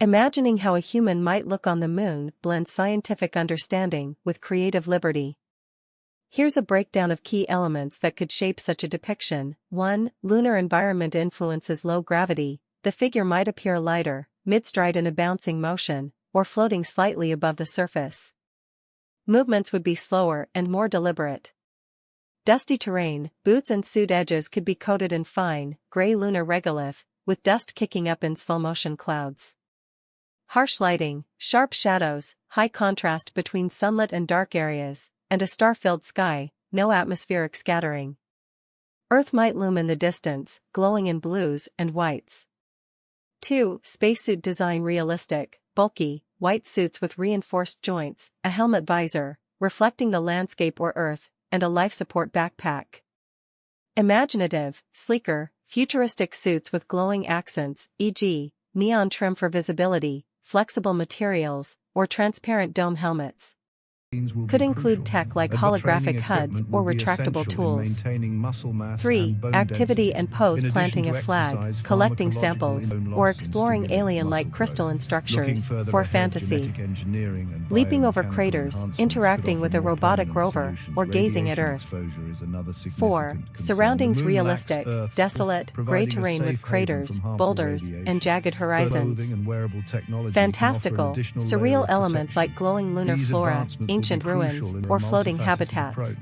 Imagining how a human might look on the moon blends scientific understanding with creative liberty. Here's a breakdown of key elements that could shape such a depiction. 1. Lunar environment influences low gravity. The figure might appear lighter, mid-stride in a bouncing motion, or floating slightly above the surface. Movements would be slower and more deliberate. Dusty terrain, boots and suit edges could be coated in fine, gray lunar regolith, with dust kicking up in slow-motion clouds. Harsh lighting, sharp shadows, high contrast between sunlit and dark areas, and a star-filled sky, no atmospheric scattering. Earth might loom in the distance, glowing in blues and whites. 2. Spacesuit design realistic, bulky, white suits with reinforced joints, a helmet visor, reflecting the landscape or Earth, and a life support backpack. Imaginative, sleeker, futuristic suits with glowing accents, e.g., neon trim for visibility, flexible materials, or transparent dome helmets. Could include tech like holographic HUDs or retractable tools. 3. Activity and pose planting a flag, collecting samples, or exploring alien-like crystalline structures for fantasy. Leaping over craters, interacting with a robotic rover, or gazing at Earth. 4. Surroundings realistic, desolate, gray terrain with craters, boulders, and jagged horizons. Fantastical, surreal elements like glowing lunar flora, ancient ruins, or floating habitats.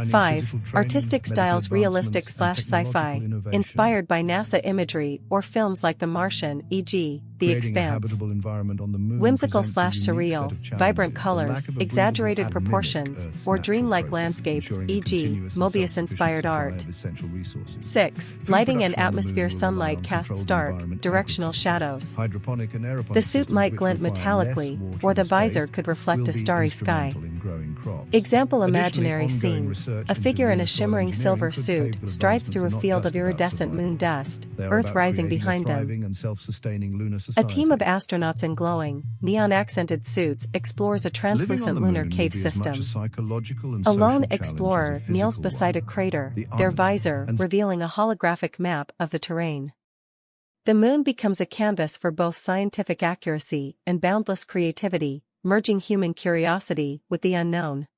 5. Artistic styles realistic / sci-fi, inspired by NASA imagery or films like The Martian, e.g., The Expanse. Whimsical / surreal, vibrant colors, exaggerated proportions, or dreamlike landscapes, e.g., Mobius-inspired art. 6. Lighting and atmosphere sunlight casts stark, directional shadows. The suit might glint metallically, or the visor could reflect a starry sky. Example imaginary scene. A figure in a shimmering silver suit strides through a field of iridescent moon dust, Earth rising behind them. A team of astronauts in glowing, neon-accented suits explores a translucent lunar cave system. A lone explorer kneels beside a crater, their visor revealing a holographic map of the terrain. The moon becomes a canvas for both scientific accuracy and boundless creativity, merging human curiosity with the unknown.